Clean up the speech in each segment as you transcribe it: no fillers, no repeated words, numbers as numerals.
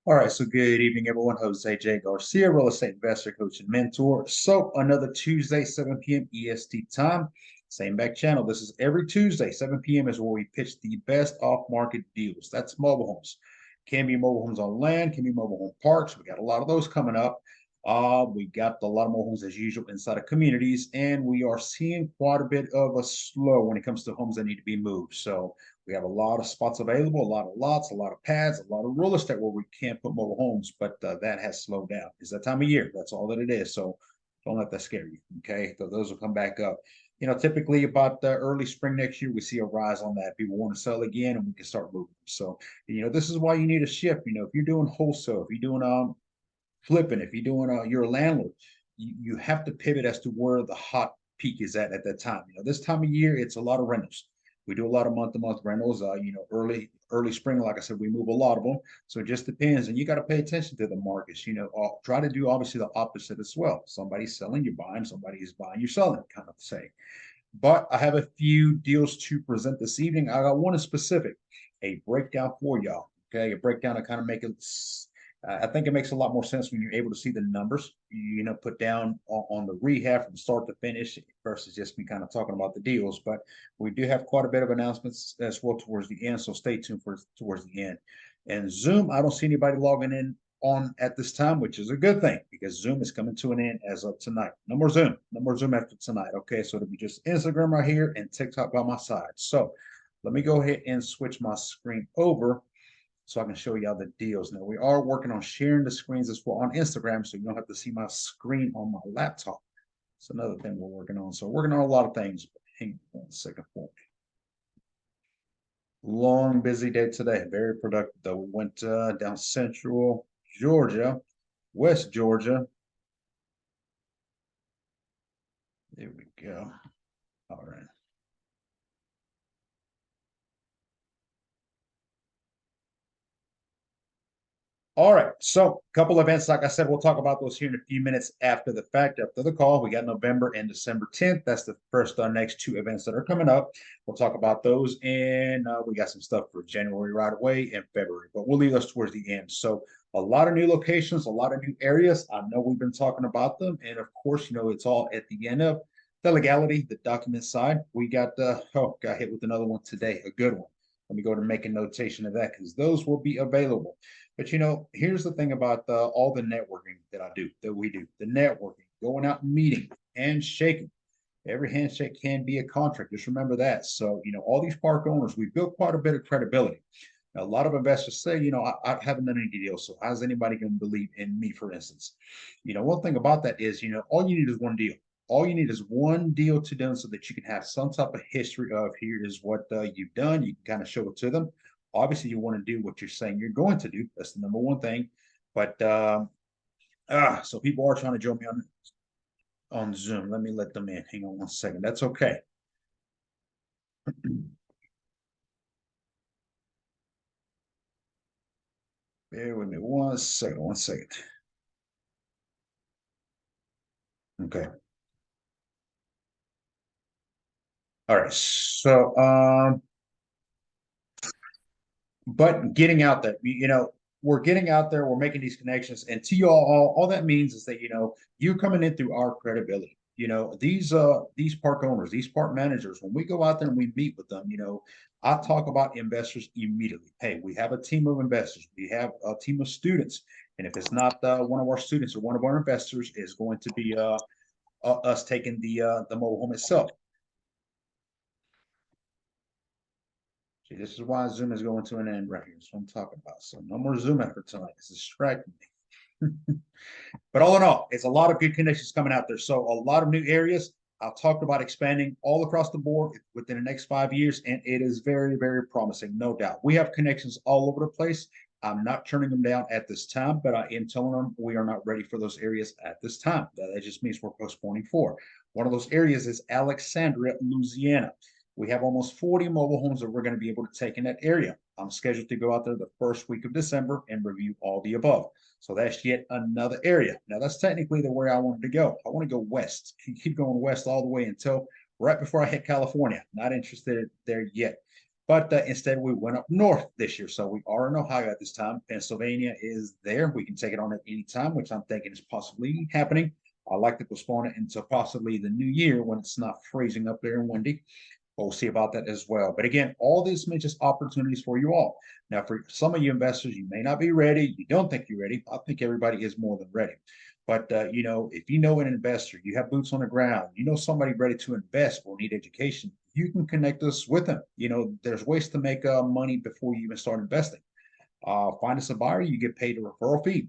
All right, so good evening, everyone. Jose J. Garcia, real estate investor, coach, and mentor. So another Tuesday, 7 p.m. EST time, same back channel. This is every Tuesday, 7 p.m. is where we pitch the best off-market deals. That's mobile homes. Can be mobile homes on land, can be mobile home parks. We got a lot of those coming up. We got a lot of mobile homes as usual inside of communities, and we are seeing quite a bit of a slow when it comes to homes that need to be moved. So we have a lot of spots available, a lot of lots, a lot of pads, a lot of real estate where we can't put mobile homes, but that has slowed down. It's that time of year. That's all that it is. So don't let that scare you. Okay. So those will come back up. Typically about the early spring next year, we see a rise on that. People want to sell again and we can start moving. So, this is why you need a shift. If you're doing wholesale, if you're doing flipping, if you're doing you're a landlord, you have to pivot as to where the hot peak is at that time. This time of year, it's a lot of rentals. We do a lot of month-to-month rentals. Early spring, like I said, we move a lot of them. So it just depends, and you got to pay attention to the markets. Try to do obviously the opposite as well. Somebody's selling, you're buying. Somebody is buying, you're selling, kind of say. But I have a few deals to present this evening. I got one in specific, a breakdown for y'all. Okay, a breakdown to kind of make it. I think it makes a lot more sense when you're able to see the numbers, put down on the rehab from start to finish versus just me kind of talking about the deals. But we do have quite a bit of announcements as well towards the end, so stay tuned for towards the end. And Zoom, I don't see anybody logging in on at this time, which is a good thing because Zoom is coming to an end as of tonight. No more Zoom after tonight. Okay, so it'll be just Instagram right here and TikTok by my side. So let me go ahead and switch my screen over so I can show y'all the deals. Now, we are working on sharing the screens as well on Instagram, so you don't have to see my screen on my laptop. It's another thing we're working on. So we're working on a lot of things. Hang on a second for me. Long, busy day today. Very productive, though. We went down central Georgia, West Georgia. There we go. All right. All right. So, a couple events, like I said, we'll talk about those here in a few minutes after the fact, after the call. We got November and December 10th. That's the first next two events that are coming up. We'll talk about those. And we got some stuff for January right away and February, but we'll leave those towards the end. So, a lot of new locations, a lot of new areas. I know we've been talking about them. And of course, it's all at the end of the legality, the document side. We got, got hit with another one today, a good one. Let me go to make a notation of that because those will be available. But here's the thing about all the networking that we do, the networking, going out and meeting, handshaking. Every handshake can be a contract. Just remember that. So, all these park owners, we built quite a bit of credibility. Now, a lot of investors say, I haven't done any deals. So how's anybody going to believe in me, for instance? One thing about that is, all you need is one deal. All you need is one deal to done so that you can have some type of history of here is what you've done. You can kind of show it to them. Obviously, you want to do what you're saying you're going to do. That's the number one thing. But so people are trying to join me on Zoom. Let me let them in. Hang on one second. That's okay. Bear with me one second. One second. Okay. All right. So but getting out there, we're getting out there, we're making these connections, and to you all that means is that you're coming in through our credibility. These park owners, these park managers, when we go out there and we meet with them, I talk about investors immediately. Hey, we have a team of investors, we have a team of students, and if it's not one of our students or one of our investors, is going to be us taking the mobile home itself. See, this is why Zoom is going to an end right here. That's what I'm talking about. So no more Zoom after tonight. It's distracting me. But all in all, it's a lot of good connections coming out there. So a lot of new areas. I've talked about expanding all across the board within the next 5 years, and it is very, very promising, no doubt. We have connections all over the place. I'm not turning them down at this time, but I am telling them we are not ready for those areas at this time. That just means we're postponing for. One of those areas is Alexandria, Louisiana. We have almost 40 mobile homes that we're going to be able to take in that area. I'm scheduled to go out there the first week of December and review all the above. So that's yet another area. Now, that's technically the way I wanted to go. I want to go west, keep going west all the way until right before I hit California. Not interested there yet. But instead, we went up north this year. So we are in Ohio at this time. Pennsylvania is there. We can take it on at any time, which I'm thinking is possibly happening. I like to postpone it until possibly the new year when it's not freezing up there and windy. We'll see about that as well. But again, all these are just opportunities for you all. Now, for some of you investors, you may not be ready. You don't think you're ready. I think everybody is more than ready. But if you know an investor, you have boots on the ground, you know somebody ready to invest or need education, you can connect us with them. There's ways to make money before you even start investing. Find us a buyer, you get paid a referral fee.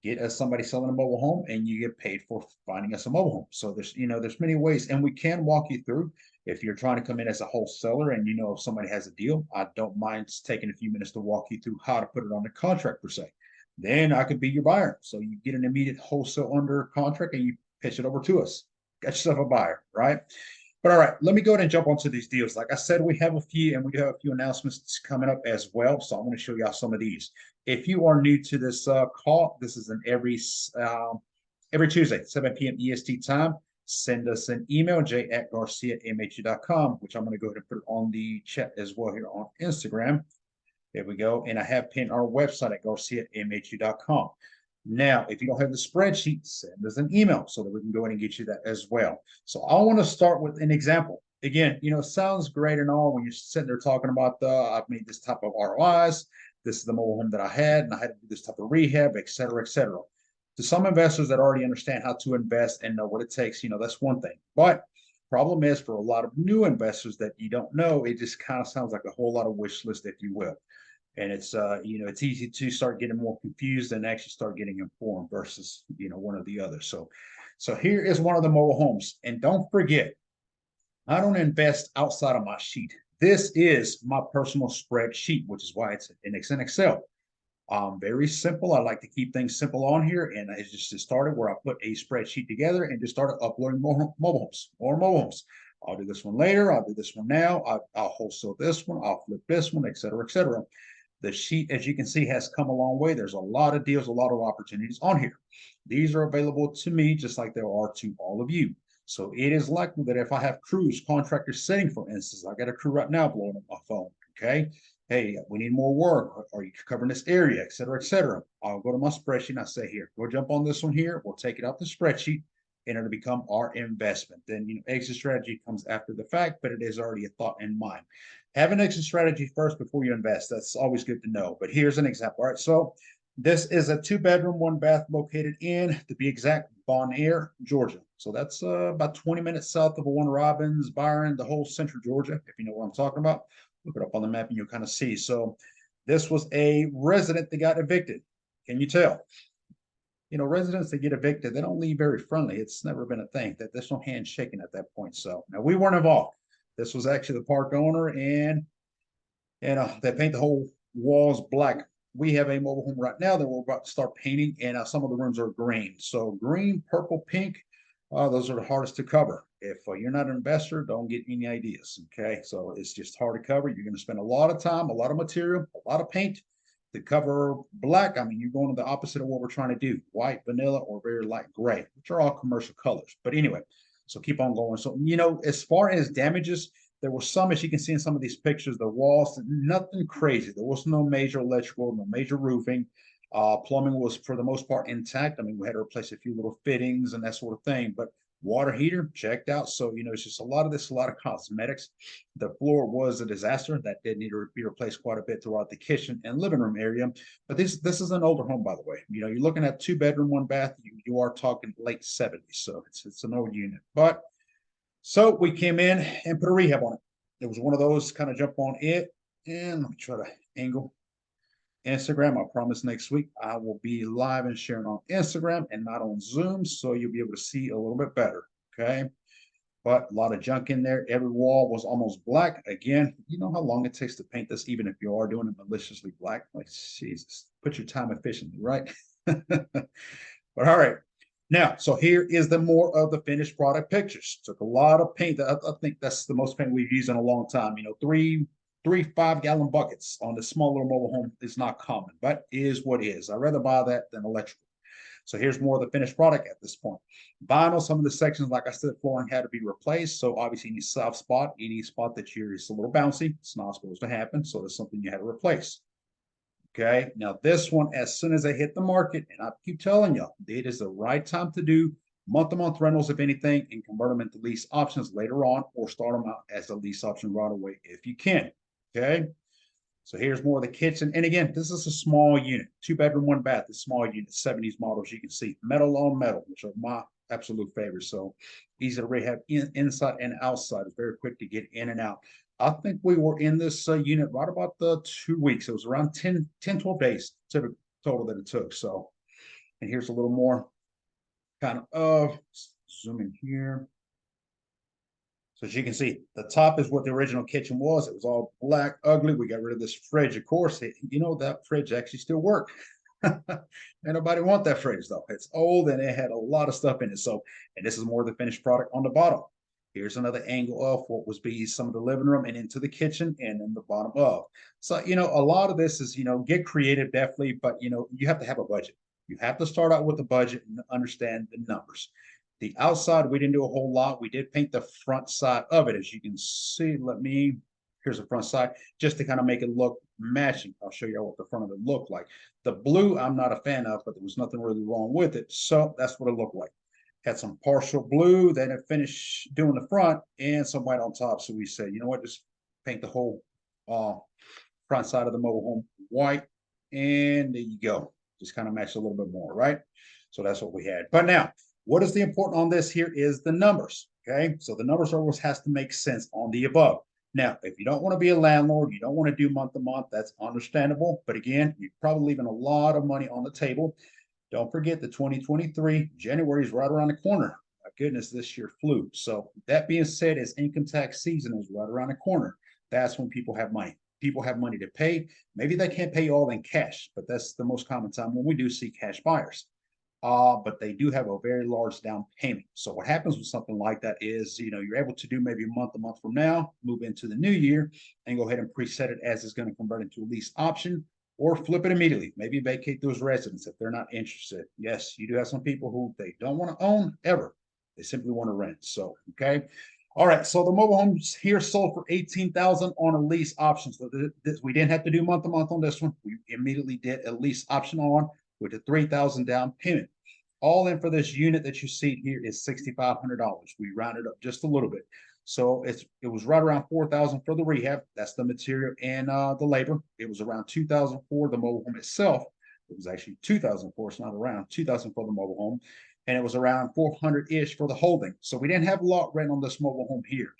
Get us somebody selling a mobile home, and you get paid for finding us a mobile home. So there's many ways, and we can walk you through. If you're trying to come in as a wholesaler, and if somebody has a deal, I don't mind taking a few minutes to walk you through how to put it on the contract per se. Then I could be your buyer. So you get an immediate wholesale under contract, and you pitch it over to us. Got yourself a buyer, right? But all right, let me go ahead and jump onto these deals. Like I said, we have a few, and we do have a few announcements coming up as well. So I'm going to show y'all some of these. If you are new to this call, this is an every Tuesday, 7 p.m. EST time. Send us an email, j@garciamhu.com, which I'm going to go ahead and put on the chat as well here on Instagram. There we go. And I have pinned our website at garciamhu.com. Now, if you don't have the spreadsheet, send us an email so that we can go in and get you that as well. So I want to start with an example. Again, it sounds great and all when you're sitting there talking about I've made this type of ROIs. This is the mobile home that I had, and I had to do this type of rehab, et cetera, et cetera. To some investors that already understand how to invest and know what it takes, that's one thing. But problem is for a lot of new investors that you don't know, it just kind of sounds like a whole lot of wish list, if you will. And it's it's easy to start getting more confused and actually start getting informed versus one or the other. So here is one of the mobile homes, and don't forget, I don't invest outside of my sheet. This is my personal spreadsheet, which is why it's in Excel. Very simple. I like to keep things simple on here, and I just started where I put a spreadsheet together and just started uploading more mobile homes. I'll do this one later. I'll do this one now. I'll wholesale this one. I'll flip this one, et cetera, et cetera. The sheet, as you can see, has come a long way. There's a lot of deals, a lot of opportunities on here. These are available to me just like there are to all of you. So it is likely that if I have crews, contractors sitting, for instance, I got a crew right now blowing up my phone, okay? Hey, we need more work. Are you covering this area, et cetera, et cetera? I'll go to my spreadsheet and I say, here, go jump on this one here. We'll take it out the spreadsheet, and it'll become our investment. Then, exit strategy comes after the fact, but it is already a thought in mind. Have an exit strategy first before you invest. That's always good to know. But here's an example. All right, so this is a 2-bedroom, 1-bath located in, to be exact, Bon Air, Georgia. So that's about 20 minutes south of Warner Robins, Byron, the whole central Georgia, if you know what I'm talking about. Look it up on the map and you'll kind of see. So this was a resident that got evicted. Can you tell? Residents that get evicted, they don't leave very friendly. It's never been a thing. That there's no handshaking at that point. So now we weren't involved. This was actually the park owner, and they paint the whole walls black. We have a mobile home right now that we're about to start painting, and some of the rooms are green. So green, purple, pink, those are the hardest to cover. If you're not an investor, don't get any ideas, okay? So it's just hard to cover. You're going to spend a lot of time, a lot of material, a lot of paint to cover black. I mean, you're going to the opposite of what we're trying to do, white, vanilla, or very light gray, which are all commercial colors. But anyway, so keep on going. So, as far as damages, there were some, as you can see in some of these pictures, the walls, nothing crazy. There was no major electrical, no major roofing. Plumbing was, for the most part, intact. I mean, we had to replace a few little fittings and that sort of thing, but water heater checked out. So, it's just a lot of cosmetics. The floor was a disaster. That did need to be replaced quite a bit throughout the kitchen and living room area. But this is an older home, by the way. You're looking at 2-bedroom, 1-bath. You are talking late 70s. So it's an old unit. But so we came in and put a rehab on it. It was one of those kind of jump on it. And let me try to angle Instagram. I promise next week I will be live and sharing on Instagram and not on Zoom, so you'll be able to see a little bit better, okay? But a lot of junk in there. Every wall was almost black. Again, you know how long it takes to paint this, even if you are doing it maliciously black? Like, Jesus, put your time efficiently, right? But all right. Now, so here is the more of the finished product pictures. Took a lot of paint. I think that's the most paint we've used in a long time. 3 5-gallon buckets on the smaller mobile home is not common, but is what is. I'd rather buy that than electrical. So here's more of the finished product at this point. Vinyl, some of the sections, like I said, flooring had to be replaced. So obviously any soft spot, any spot that is a little bouncy, it's not supposed to happen. So that's something you had to replace. Okay, now this one, as soon as they hit the market, and I keep telling you, it is the right time to do month-to-month rentals, if anything, and convert them into lease options later on, or start them out as a lease option right away if you can. Okay, so here's more of the kitchen. And again, this is a small unit, 2 bedroom, 1 bath, the small unit, 70s models. You can see metal on metal, which are my absolute favorites. So easy to rehab inside and outside. It's very quick to get in and out. I think we were in this unit right about the 2 weeks. It was around 10, 12 days total that it took. So, and here's a little more kind of zoom in here. So as you can see, the top is what the original kitchen was. It was all black, ugly. We got rid of this fridge, of course. You know, that fridge actually still worked. Ain't nobody want that fridge though. It's old and it had a lot of stuff in it. So, and this is more of the finished product on the bottom. Here's another angle of what was be some of the living room and into the kitchen and in the bottom of. So, you know, a lot of this is, you know, get creative definitely, but you know, you have to have a budget. You have to start out with a budget and understand the numbers. The outside, we didn't do a whole lot. We did paint the front side of it. As you can see, here's the front side, just to kind of make it look matching. I'll show you what the front of it looked like. The blue, I'm not a fan of, but there was nothing really wrong with it. So that's what it looked like. Had some partial blue, then it finished doing the front and some white on top. So we said, you know what, just paint the whole front side of the mobile home white. And there you go. Just kind of match a little bit more, right? So that's what we had. But now, what is the important on this here is the numbers, okay? So the numbers always has to make sense on the above. Now, if you don't want to be a landlord, you don't want to do month to month, that's understandable. But again, you're probably leaving a lot of money on the table. Don't forget the 2023, January is right around the corner. My goodness, this year flew. So that being said, as income tax season is right around the corner, that's when people have money. People have money to pay. Maybe they can't pay all in cash, but that's the most common time when we do see cash buyers. But they do have a very large down payment. So what happens with something like that is, you know, you're able to do maybe a month from now, move into the new year, and go ahead and preset it as it's going to convert into a lease option, or flip it immediately. Maybe vacate those residents if they're not interested. Yes, you do have some people who they don't want to own ever. They simply want to rent. So, okay. All right, so the mobile homes here sold for $18,000 on a lease option. So we didn't have to do month to month on this one. We immediately did a lease option on with a $3,000 down payment. All in for this unit that you see here is $6,500. We rounded up just a little bit. So it was right around $4,000 for the rehab. That's the material and the labor. It was around $2,000 for the mobile home itself. It was actually $2,000 for, it's not around $2,000 for the mobile home. And it was around $400-ish for the holding. So we didn't have lot rent on this mobile home here.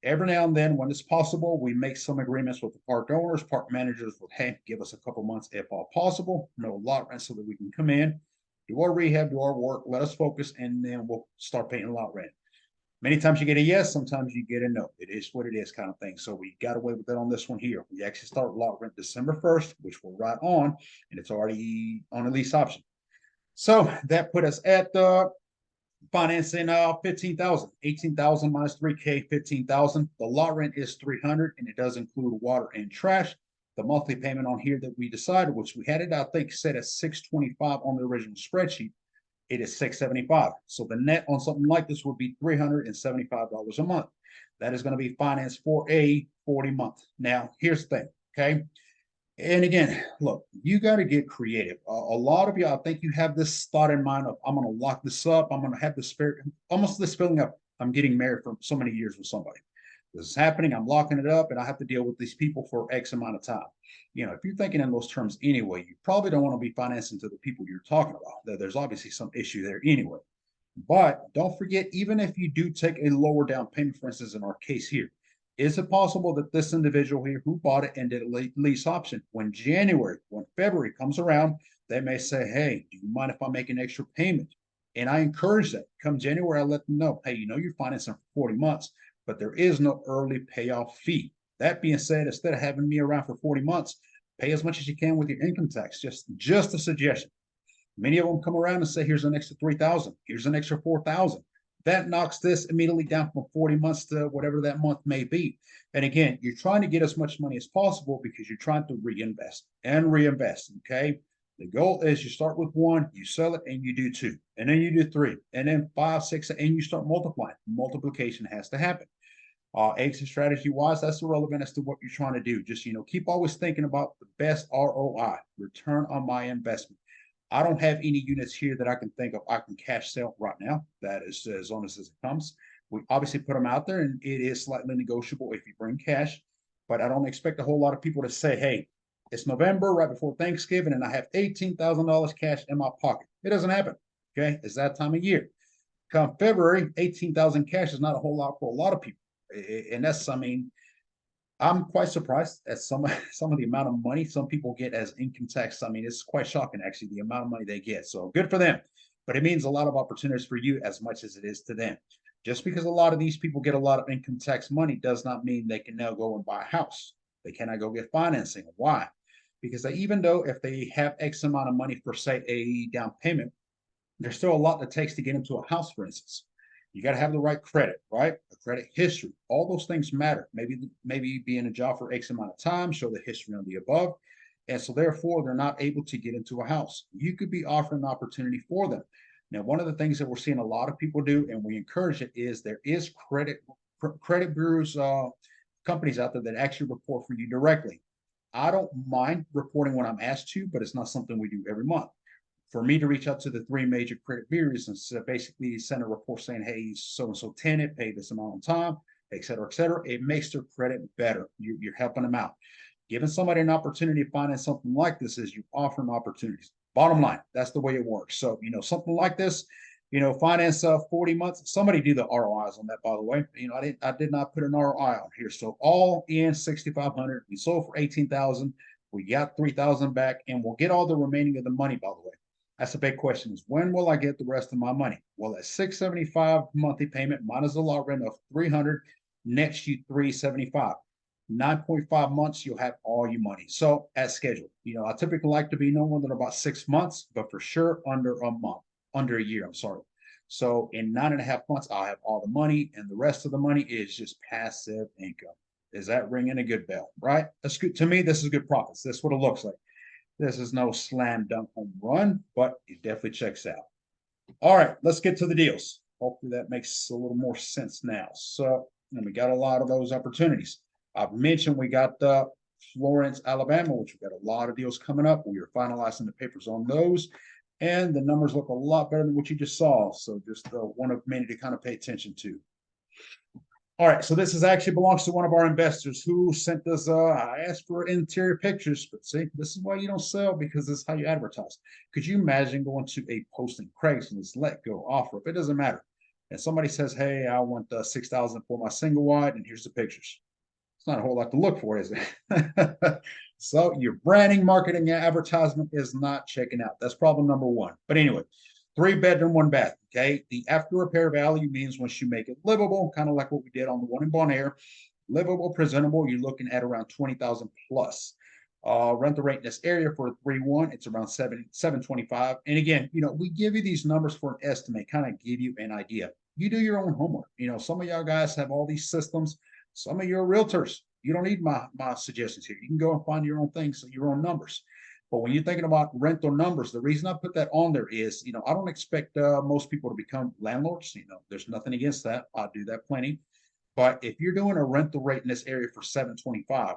Every now and then, when it's possible, we make some agreements with the park owners, park managers with, hey, give us a couple months if all possible. No lot rent so that we can come in, do our rehab, do our work, let us focus, and then we'll start paying lot rent. Many times you get a yes, sometimes you get a no. It is what it is kind of thing. So we got away with that on this one here. We actually start lot rent December 1st, which we're right on, and it's already on a lease option. So that put us at the financing 15,000, 18,000 minus 3K, 15,000. The lot rent is 300, and it does include water and trash. The monthly payment on here that we decided, which we had it, I think, set at 625 on the original spreadsheet, it is 675. So the net on something like this would be $375 a month. That is going to be financed for a 40 month. Now, here's the thing, okay? And again, look, you got to get creative. A lot of you, I think you have this thought in mind of, I'm going to lock this up. I'm going to have this spirit, almost this feeling of, I'm getting married for so many years with somebody. This is happening. I'm locking it up and I have to deal with these people for X amount of time. You know, if you're thinking in those terms anyway, you probably don't want to be financing to the people you're talking about. There's obviously some issue there anyway. But don't forget, even if you do take a lower down payment, for instance, in our case here, is it possible that this individual here who bought it and did a lease option, when February comes around, they may say, hey, do you mind if I make an extra payment? And I encourage that. Come January, I let them know, hey, you know, you're financing for 40 months, but there is no early payoff fee. That being said, instead of having me around for 40 months, pay as much as you can with your income tax. Just a suggestion. Many of them come around and say, here's an extra 3,000, here's an extra 4,000. That knocks this immediately down from 40 months to whatever that month may be. And again, you're trying to get as much money as possible because you're trying to reinvest and reinvest, okay? The goal is you start with one, you sell it, and you do two, and then you do three, and then five, six, and you start multiplying. Multiplication has to happen. Exit strategy wise, that's irrelevant as to what you're trying to do. Just keep always thinking about the best ROI, return on my investment. I don't have any units here that I can think of I can cash sell right now. That is as honest as it comes. We obviously put them out there, and it is slightly negotiable if you bring cash. But I don't expect a whole lot of people to say, "Hey, it's November, right before Thanksgiving, and I have $18,000 cash in my pocket." It doesn't happen. Okay, it's that time of year. Come February, 18,000 cash is not a whole lot for a lot of people, and that's, I mean, I'm quite surprised at some of the amount of money some people get as income tax. I mean, it's quite shocking actually the amount of money they get. So good for them, but it means a lot of opportunities for you as much as it is to them. Just because a lot of these people get a lot of income tax money does not mean they can now go and buy a house. They cannot go get financing. Why? Because even though if they have X amount of money for say a down payment, there's still a lot that takes to get into a house, for instance. You got to have the right credit, right? A credit history. All those things matter. Maybe be in a job for X amount of time, show the history on the above. And so therefore, they're not able to get into a house. You could be offering an opportunity for them. Now, one of the things that we're seeing a lot of people do, and we encourage it, is there is credit bureaus, companies out there that actually report for you directly. I don't mind reporting when I'm asked to, but it's not something we do every month. For me to reach out to the three major credit bureaus and basically send a report saying, "Hey, so and so tenant paid this amount on time," et cetera, et cetera, it makes their credit better. You're helping them out. Giving somebody an opportunity to finance something like this is you offer them opportunities. Bottom line, that's the way it works. So, something like this, finance 40 months. Somebody do the ROIs on that, by the way. I did not put an ROI on here. So all in 6,500. We sold for 18,000. We got 3,000 back, and we'll get all the remaining of the money, by the way. That's a big question is when will I get the rest of my money? Well, at 675 monthly payment minus the lot rent of 300, next you 375. 9.5 months, you'll have all your money. So as scheduled, I typically like to be no more than about 6 months, but for sure under a month, under a year, I'm sorry. So in 9.5 months, I'll have all the money, and the rest of the money is just passive income. Is that ringing a good bell, right? That's good. To me, this is good profits. That's what it looks like. This is no slam dunk home run, but it definitely checks out. All right, let's get to the deals. Hopefully that makes a little more sense now. So, and we got a lot of those opportunities. I've mentioned we got Florence, Alabama, which we got a lot of deals coming up. We are finalizing the papers on those, and the numbers look a lot better than what you just saw. So just one of many to kind of pay attention to. All right, so this actually belongs to one of our investors who sent us, I asked for interior pictures, but see, this is why you don't sell, because this is how you advertise. Could you imagine going to a posting Craigslist, let go, offer, it doesn't matter. And somebody says, "Hey, I want 6,000 for my single wide, and here's the pictures." It's not a whole lot to look for, is it? So your branding, marketing, and advertisement is not checking out. That's problem number one. But anyway, 3 bedroom, 1 bath. Okay. The after repair value means once you make it livable, kind of like what we did on the one in Bon Air, livable, presentable, you're looking at around 20,000 plus. Rental rate in this area for a 3-1, it's around 725. And again, we give you these numbers for an estimate, kind of give you an idea. You do your own homework. Some of y'all guys have all these systems. Some of you are realtors. You don't need my suggestions here. You can go and find your own things, your own numbers. But when you're thinking about rental numbers, the reason I put that on there is, I don't expect most people to become landlords. There's nothing against that. I do that plenty. But if you're doing a rental rate in this area for 725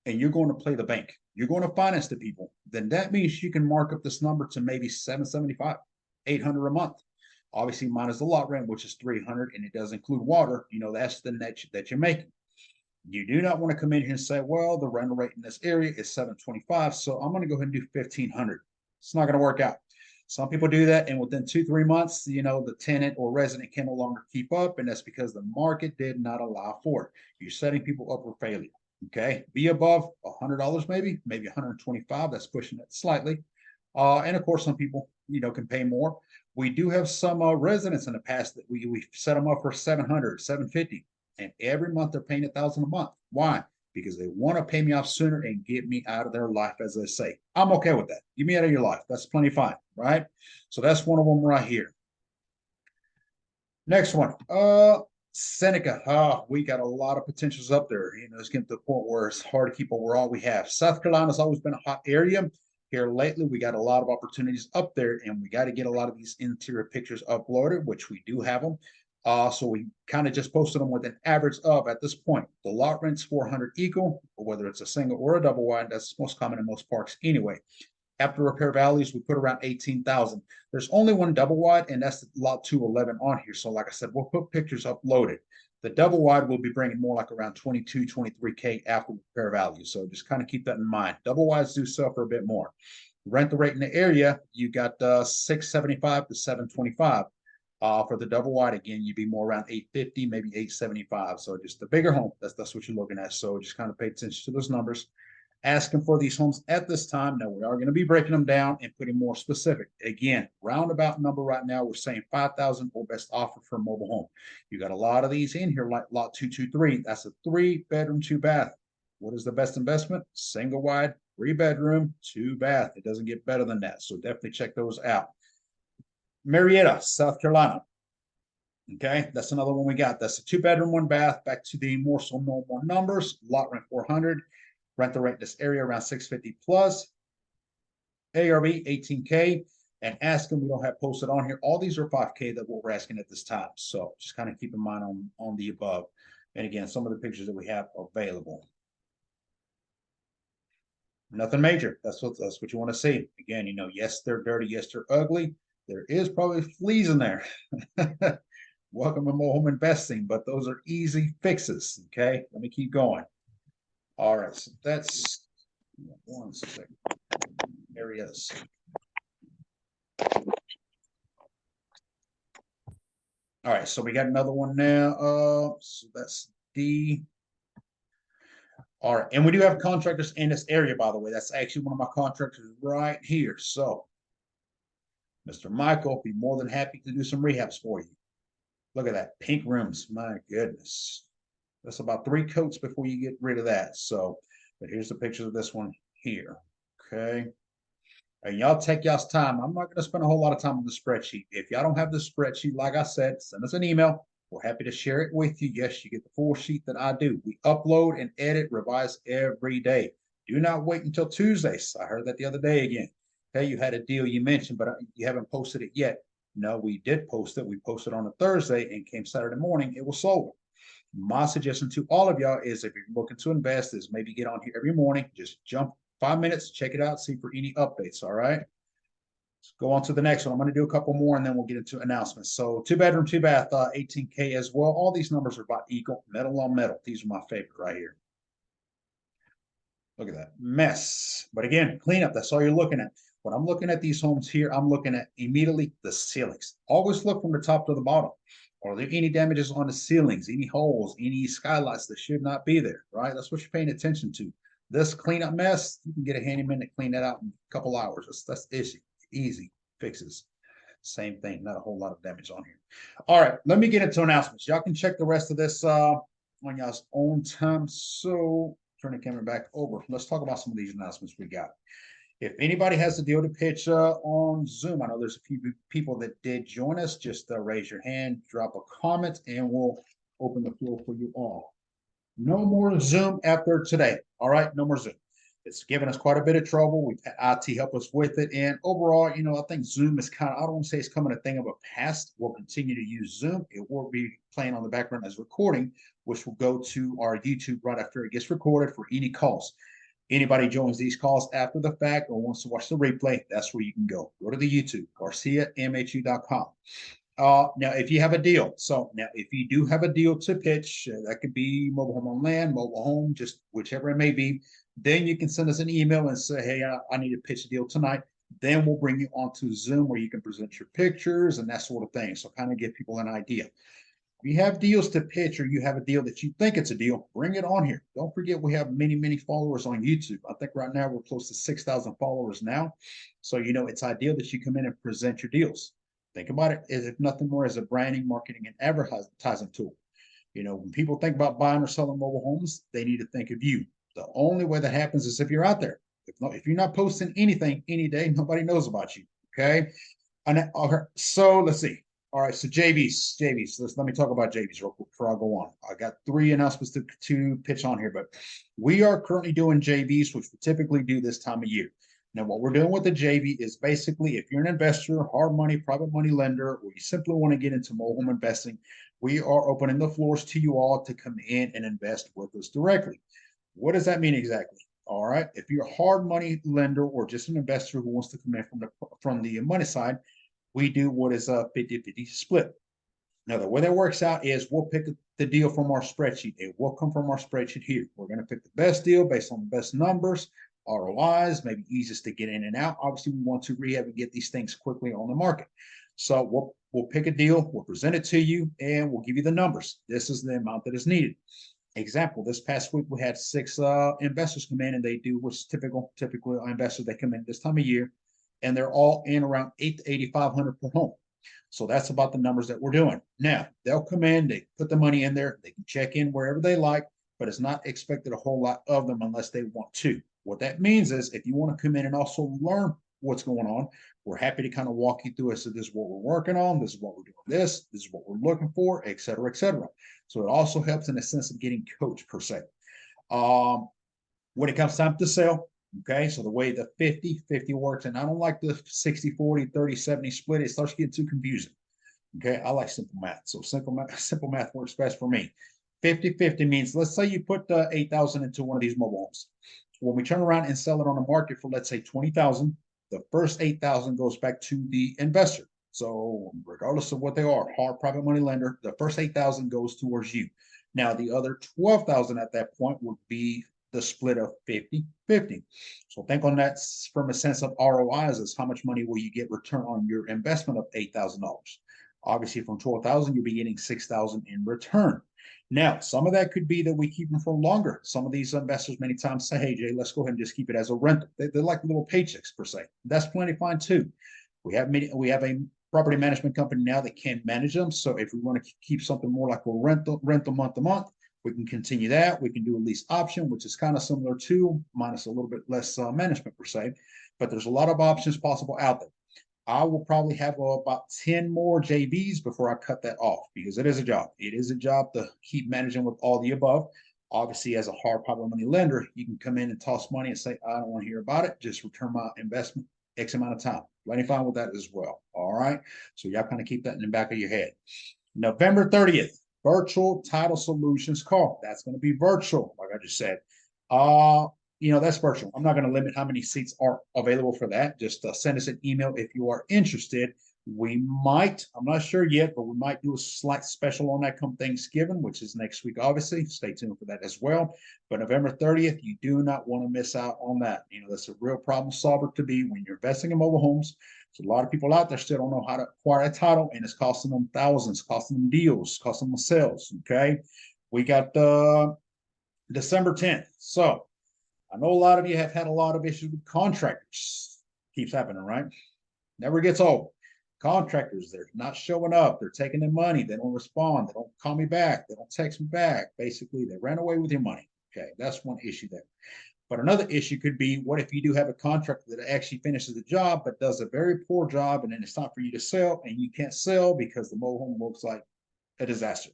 and you're going to play the bank, you're going to finance the people, then that means you can mark up this number to maybe 775, 800 a month. Obviously, minus the lot rent, which is 300, and it does include water. That's the net that you're making. You do not want to come in here and say, "Well, the rental rate in this area is 725, so I'm going to go ahead and do 1,500. It's not going to work out. Some people do that, and within 2-3 months, the tenant or resident can no longer keep up, and that's because the market did not allow for it. You're setting people up for failure. Okay, be above $100, maybe 125. That's pushing it slightly. And of course, some people, can pay more. We do have some residents in the past that we set them up for 700, 750. And every month they're paying 1,000 a month. Why? Because they want to pay me off sooner and get me out of their life, as they say. I'm okay with that. Get me out of your life. That's plenty fine, right? So that's one of them right here. Next one. Seneca. We got a lot of potentials up there. It's getting to the point where it's hard to keep overall we have. South Carolina's always been a hot area. here lately, we got a lot of opportunities up there, and we got to get a lot of these interior pictures uploaded, which we do have them. So we kind of just posted them with an average of, at this point, the lot rent's 400 equal, or whether it's a single or a double wide. That's most common in most parks anyway. After repair values, we put around 18,000. There's only one double wide, and that's lot 211 on here. So like I said, we'll put pictures uploaded. The double wide will be bringing more like around 22, 23K after repair value. So just kind of keep that in mind. Double wides do sell for a bit more. Rental rate in the area, you got 675 to 725. For the double wide, again, you'd be more around 850, maybe 875. So just the bigger home, that's what you're looking at. So just kind of pay attention to those numbers. Asking for these homes at this time. Now, we are going to be breaking them down and putting more specific. Again, roundabout number right now, we're saying 5,000 or best offer for a mobile home. You got a lot of these in here, like lot 223. That's a 3-bedroom, 2-bath. What is the best investment? Single wide, 3-bedroom, 2-bath. It doesn't get better than that. So definitely check those out. Marietta, South Carolina. Okay, that's another one we got. That's a 2-bedroom, 1-bath. Back to the more numbers. Lot rent 400. Rental rate in this area around 650 plus. ARV 18K. And asking, we don't have posted on here. All these are 5K that we're asking at this time. So just kind of keep in mind on the above. And again, some of the pictures that we have available. Nothing major. That's what you want to see. Again, you know, yes, they're dirty. Yes, they're ugly. There is probably fleas in there. Welcome to mobile home investing, but those are easy fixes. Okay, let me keep going. All right, so that's 1 second. Areas. All right, so we got another one now. So that's D. All right, and we do have contractors in this area, by the way. That's actually one of my contractors right here. So, Mr. Michael, be more than happy to do some rehabs for you. Look at that, pink rims. My goodness. That's about 3 coats before you get rid of that. So, but here's the picture of this one here. Okay. And y'all take y'all's time. I'm not going to spend a whole lot of time on the spreadsheet. If y'all don't have the spreadsheet, like I said, send us an email. We're happy to share it with you. Yes, you get the full sheet that I do. We upload and edit, revise every day. Do not wait until Tuesdays. I heard that the other day again. Hey, you had a deal you mentioned, but you haven't posted it yet. No, we did post it. We posted on a Thursday and came Saturday morning. It was sold. My suggestion to all of y'all is if you're looking to invest is maybe get on here every morning, just jump 5 minutes, check it out, see for any updates. All right. Let's go on to the next one. I'm going to do a couple more and then we'll get into announcements. So 2-bedroom, 2-bath, 18K as well. All these numbers are about equal, metal on metal. These are my favorite right here. Look at that mess. But again, cleanup, that's all you're looking at. When I'm looking at these homes here, I'm looking at immediately the ceilings. Always look from the top to the bottom. Are there any damages on the ceilings, any holes, any skylights that should not be there, right? That's what you're paying attention to. This cleanup mess, you can get a handyman to clean that out in a couple hours. That's easy fixes. Same thing, not a whole lot of damage on here. All right, let me get into announcements. Y'all can check the rest of this on y'all's own time. So turn the camera back over. Let's talk about some of these announcements we got. If anybody has a deal to pitch on Zoom, I know there's a few people that did join us. Just raise your hand, drop a comment, and we'll open the floor for you all. No more Zoom after today. All right, no more Zoom. It's given us quite a bit of trouble. We've had IT help us with it. And overall, you know, I think Zoom is kind of, I don't want to say it's coming a thing of a past. We'll continue to use Zoom. It will be playing on the background as recording, which will go to our YouTube right after it gets recorded for any calls. Anybody joins these calls after the fact or wants to watch the replay, that's where you can go. Go to the YouTube, GarciaMHU.com. Now, if you have a deal, so now if you do have a deal to pitch, that could be mobile home on land, mobile home, just whichever it may be, then you can send us an email and say, hey, I need to pitch a deal tonight. Then we'll bring you onto Zoom where you can present your pictures and that sort of thing. So kind of give people an idea. If you have deals to pitch or you have a deal that you think it's a deal, bring it on here. Don't forget we have many, many followers on YouTube. I think right now we're close to 6,000 followers now. So, you know, it's ideal that you come in and present your deals. Think about it as if nothing more as a branding, marketing, and advertising tool. You know, when people think about buying or selling mobile homes, they need to think of you. The only way that happens is if you're out there. If you're not posting anything any day, nobody knows about you. Okay. So let's see. All right, so JVs. Let me talk about JVs real quick before I go on. I got 3 announcements to pitch on here, but we are currently doing JVs, which we typically do this time of year. Now, what we're doing with the JV is basically if you're an investor, hard money, private money lender, or you simply want to get into mobile home investing, we are opening the floors to you all to come in and invest with us directly. What does that mean exactly? All right. If you're a hard money lender or just an investor who wants to come in from the money side, we do what is a 50-50 split. Now, the way that works out is we'll pick the deal from our spreadsheet. It will come from our spreadsheet here. We're going to pick the best deal based on the best numbers, ROIs, maybe easiest to get in and out. Obviously, we want to rehab and get these things quickly on the market. So we'll pick a deal, we'll present it to you, and we'll give you the numbers. This is the amount that is needed. Example, this past week we had 6 investors come in, and they do what's typical investors. They come in this time of year, and they're all in around 8 to 8,500 per home. So that's about the numbers that we're doing. Now, they'll come in, they put the money in there, they can check in wherever they like, but it's not expected a whole lot of them unless they want to. What that means is if you want to come in and also learn what's going on, we're happy to kind of walk you through it. So this is what we're working on, this is what we're doing, this is what we're looking for, et cetera, et cetera. So it also helps in a sense of getting coached per se. When it comes time to sell, okay, so the way the 50-50 works, and I don't like the 60-40, 30-70 split, it starts getting too confusing. Okay, I like simple math. So simple math works best for me. 50-50 means, let's say you put 8,000 into one of these mobile homes. When we turn around and sell it on the market for, let's say, 20,000, the first 8,000 goes back to the investor. So regardless of what they are, hard private money lender, the first 8,000 goes towards you. Now, the other 12,000 at that point would be the split of 50-50. So think on that from a sense of ROIs is how much money will you get return on your investment of $8,000. Obviously, from 12,000, you'll be getting 6,000 in return. Now, some of that could be that we keep them for longer. Some of these investors many times say, hey, Jay, let's go ahead and just keep it as a rental. They're like little paychecks per se. That's plenty fine too. We have a property management company now that can manage them. So if we want to keep something more like a rental month to month, we can continue that. We can do a lease option, which is kind of similar to, minus a little bit less management per se. But there's a lot of options possible out there. I will probably have about 10 more JVs before I cut that off because it is a job. It is a job to keep managing with all the above. Obviously, as a hard private money lender, you can come in and toss money and say, I don't want to hear about it. Just return my investment X amount of time. Plenty fine with that as well. All right. So y'all kind of keep that in the back of your head. November 30th, virtual title solutions call. That's going to be virtual, like I just said. That's virtual. I'm not going to limit how many seats are available for that. Just send us an email if you are interested. We might, I'm not sure yet, but we might do a slight special on that come Thanksgiving, which is next week, obviously. Stay tuned for that as well. But November 30th, you do not want to miss out on that. That's a real problem solver to be when you're investing in mobile homes. So a lot of people out there still don't know how to acquire a title, and it's costing them thousands, costing them deals, costing them sales. Okay. We got December 10th. So I know a lot of you have had a lot of issues with contractors. Keeps happening, right? Never gets old. Contractors, they're not showing up. They're taking their money. They don't respond. They don't call me back. They don't text me back. Basically, they ran away with your money. Okay, that's one issue there. But another issue could be, what if you do have a contractor that actually finishes the job but does a very poor job, and then it's time for you to sell, and you can't sell because the mobile home looks like a disaster.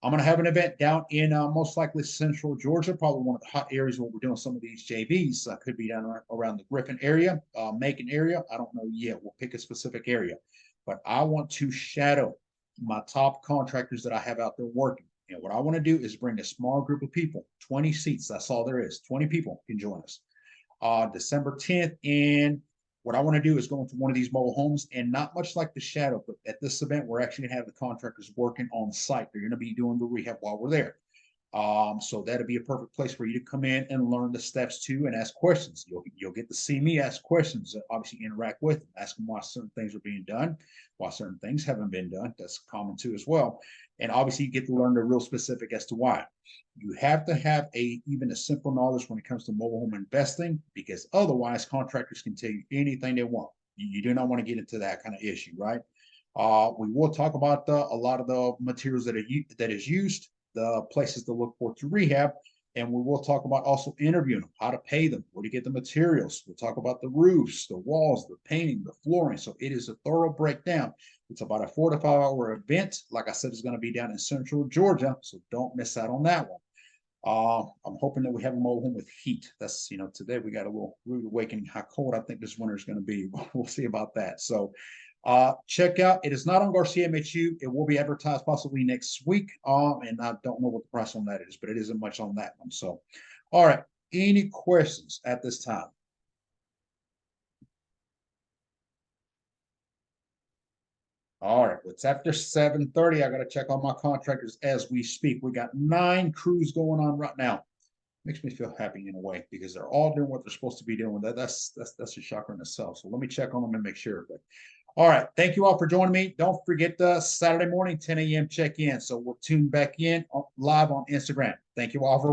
I'm going to have an event down in most likely central Georgia, probably one of the hot areas where we're doing some of these JVs. Could be down around the Griffin area, Macon area. I don't know yet. We'll pick a specific area. But I want to shadow my top contractors that I have out there working. And what I want to do is bring a small group of people, 20 seats. That's all there is. 20 people can join us. December 10th. And what I want to do is go into one of these mobile homes, and not much like the shadow, but at this event, we're actually going to have the contractors working on site. They're going to be doing the rehab while we're there. So that'll be a perfect place for you to come in and learn the steps too and ask questions. You'll get to see me ask questions, obviously interact with them, ask them why certain things are being done, why certain things haven't been done. That's common too as well. And obviously you get to learn the real specific as to why. You have to have even a simple knowledge when it comes to mobile home investing, because otherwise contractors can tell you anything they want. You do not want to get into that kind of issue, right? We will talk about a lot of the materials that is used, the places to look for to rehab, and we will talk about also interviewing them, how to pay them, where to get the materials. We'll talk about the roofs, the walls, the painting, the flooring. So it is a thorough breakdown. It's about a 4 to 5 hour event. Like I said, it's going to be down in central Georgia, so don't miss out on that one. I'm hoping that we have them all home with heat. That's, today we got a little rude awakening how cold I think this winter is going to be. We'll see about that. So, check out. It is not on Garcia MHU. It will be advertised possibly next week. And I don't know what the price on that is, but it isn't much on that one. So, all right. Any questions at this time? All right, it's after 7:30. I got to check on my contractors as we speak. We got 9 crews going on right now. Makes me feel happy in a way because they're all doing what they're supposed to be doing. That's a shocker in itself. So let me check on them and make sure. But all right, thank you all for joining me. Don't forget Saturday morning, 10 a.m. check in. So we'll tune back in live on Instagram. Thank you all for